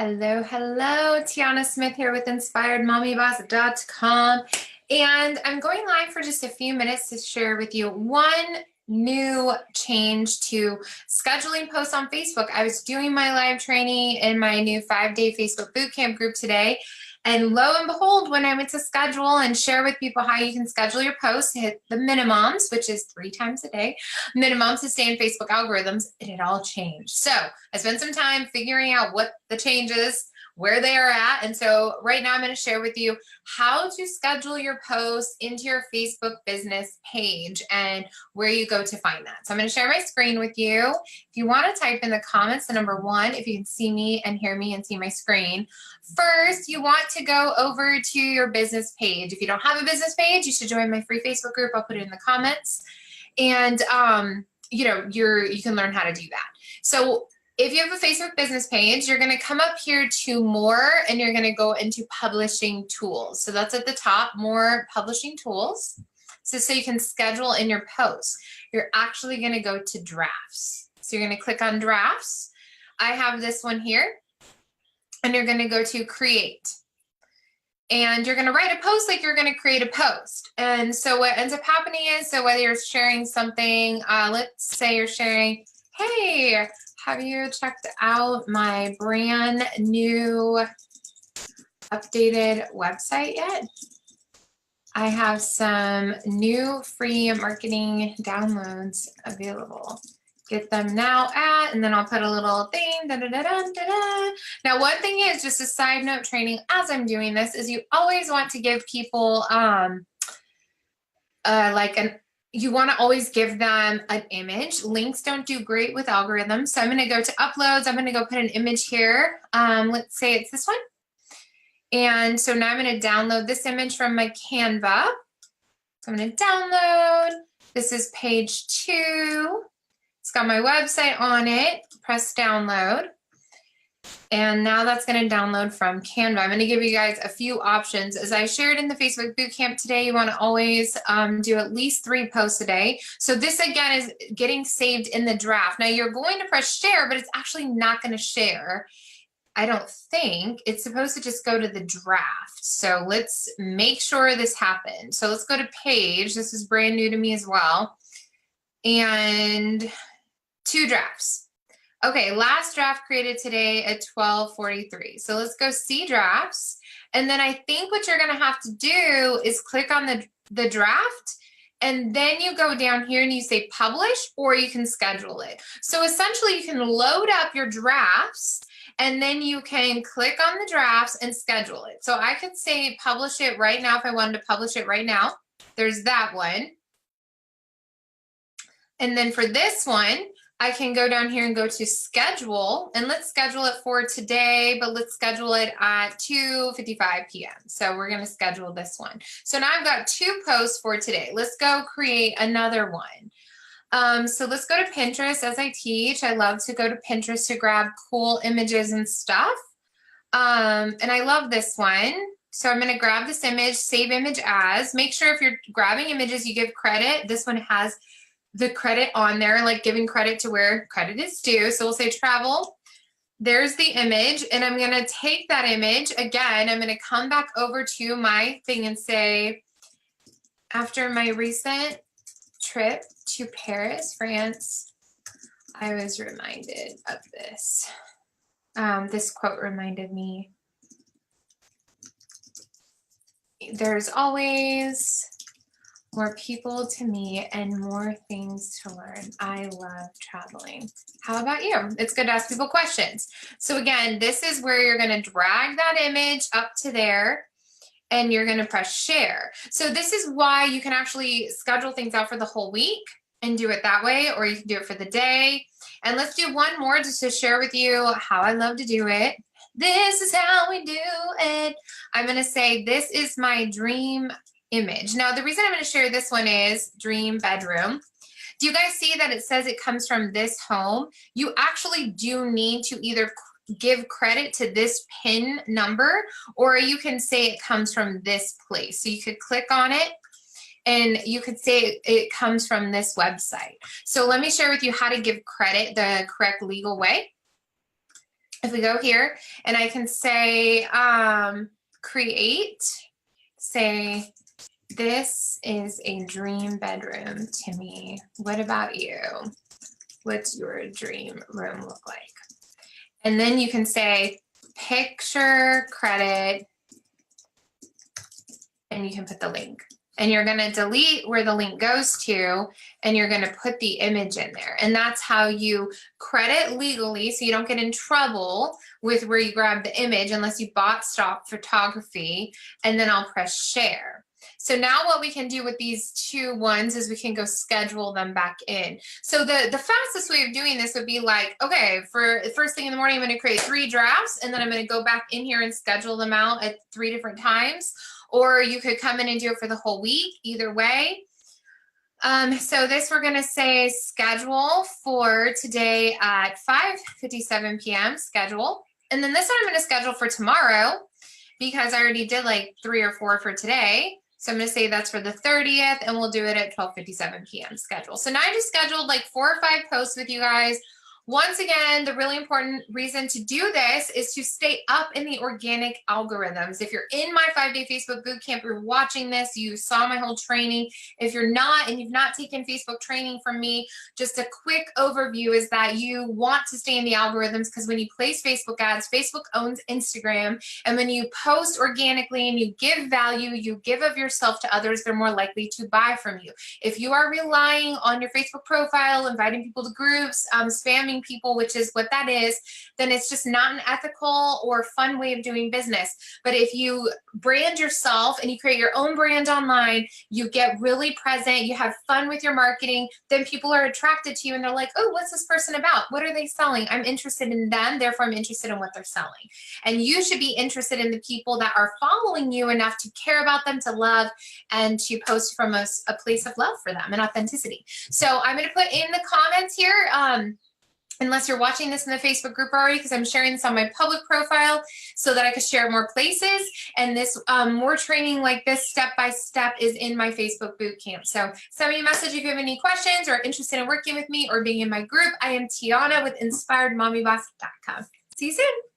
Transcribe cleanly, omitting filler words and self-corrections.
Hello, hello. Tiana Smith here with InspiredMommyBoss.com. And I'm going live for just a few minutes to share with you one new change to scheduling posts on Facebook. I was doing my live training in my new 5-day Facebook bootcamp group today. And lo and behold, when I went to schedule and share with people how you can schedule your posts, hit the minimums, which is 3 times a day, minimums to stay in Facebook algorithms, it had all changed. So I spent some time figuring out what the changes, where they are at. And so right now I'm going to share with you how to schedule your posts into your Facebook business page and where you go to find that. So I'm going to share my screen with you. If you want to type in the comments, the number 1, if you can see me and hear me and see my screen. First, you want to go over to your business page. If you don't have a business page, you should join my free Facebook group. I'll put it in the comments. And you can learn how to do that. So if you have a Facebook business page, you're going to come up here to more and you're going to go into publishing tools. So that's at the top, more publishing tools. So you can schedule in your posts. You're actually going to go to drafts. So you're going to click on drafts. I have this one here and you're going to go to create. And you're going to write a post like you're going to create a post. And so what ends up happening is, so whether you're sharing something, let's say you're sharing, hey, have you checked out my brand new updated website yet? I have some new free marketing downloads available. Get them now at, and then I'll put a little thing, da, da, da, da, da, da. Now, one thing is, just a side note training as I'm doing this, is you always want to give people you want to always give them an image. Links don't do great with algorithms. So I'm going to go to uploads. I'm going to go put an image here. Let's say it's this one. And so now I'm going to download this image from my Canva. So I'm going to download. This is page 2. It's got my website on it. Press download. And now that's going to download from Canva. I'm going to give you guys a few options. As I shared in the Facebook Bootcamp today, you want to always do at least 3 posts a day. So this, again, is getting saved in the draft. Now, you're going to press share, but it's actually not going to share. I don't think. It's supposed to just go to the draft. So let's make sure this happens. So let's go to page. This is brand new to me as well. And 2 drafts. Okay, last draft created today at 12:43. So let's go see drafts. And then I think what you're going to have to do is click on the draft, and then you go down here and you say publish, or you can schedule it. So essentially you can load up your drafts and then you can click on the drafts and schedule it. So I could say publish it right now if I wanted to publish it right now. There's that one. And then for this one, I can go down here and go to schedule, and let's schedule it for today, but let's schedule it at 2:55 p.m. So we're going to schedule this one. So now I've got 2 posts for today. Let's go create another one. So let's go to Pinterest. As I teach, I love to go to Pinterest to grab cool images and stuff. And I love this one. So I'm going to grab this image, save image as. Make sure if you're grabbing images, you give credit. This one has the credit on there, like giving credit to where credit is due. So we'll say travel. There's the image, and I'm going to take that image again. I'm going to come back over to my thing and say, after my recent trip to Paris, France, I was reminded of this. This quote reminded me. There's always more people to meet and more things to learn. I love traveling. How about you? It's good to ask people questions. So again, this is where you're going to drag that image up to there and you're going to press share. So this is why you can actually schedule things out for the whole week and do it that way, or you can do it for the day. And let's do one more just to share with you how I love to do it. This is how we do it. I'm going to say, this is my dream image. Now, the reason I'm going to share this one is dream bedroom. Do you guys see that it says it comes from this home? You actually do need to either give credit to this PIN number, or you can say it comes from this place. So you could click on it and you could say it comes from this website. So let me share with you how to give credit the correct legal way. if we go here and I can say, create, say, this is a dream bedroom to me. What about you? What's your dream room look like? And then you can say picture credit, and you can put the link. And you're going to delete where the link goes to, and you're going to put the image in there. And that's how you credit legally, so you don't get in trouble with where you grab the image unless you bought stop photography. And then I'll press share. So now what we can do with these two ones is we can go schedule them back in. So the fastest way of doing this would be like, okay, for first thing in the morning, I'm going to create 3 drafts, and then I'm going to go back in here and schedule them out at 3 different times. Or you could come in and do it for the whole week, either way. So this we're going to say schedule for today at 5:57 p.m. schedule. And then this one I'm going to schedule for tomorrow because I already did like 3 or 4 for today. So I'm going to say that's for the 30th, and we'll do it at 12:57 p.m. schedule. So now I just scheduled like 4 or 5 posts with you guys. Once again, the really important reason to do this is to stay up in the organic algorithms. If you're in my 5-day Facebook bootcamp, you're watching this, you saw my whole training. If you're not, and you've not taken Facebook training from me, just a quick overview is that you want to stay in the algorithms, because when you place Facebook ads, Facebook owns Instagram. And when you post organically and you give value, you give of yourself to others, they're more likely to buy from you. If you are relying on your Facebook profile, inviting people to groups, spamming people, which is what that is, then it's just not an ethical or fun way of doing business. But if you brand yourself and you create your own brand online, you get really present, you have fun with your marketing, then people are attracted to you and they're like, oh, what's this person about? What are they selling? I'm interested in them, therefore I'm interested in what they're selling. And you should be interested in the people that are following you enough to care about them, to love, and to post from a place of love for them and authenticity. So I'm going to put in the comments here, unless you're watching this in the Facebook group already, because I'm sharing this on my public profile so that I could share more places. And this more training like this step-by-step is in my Facebook bootcamp. So send me a message if you have any questions or are interested in working with me or being in my group. I am Tiana with InspiredMommyBoss.com. See you soon.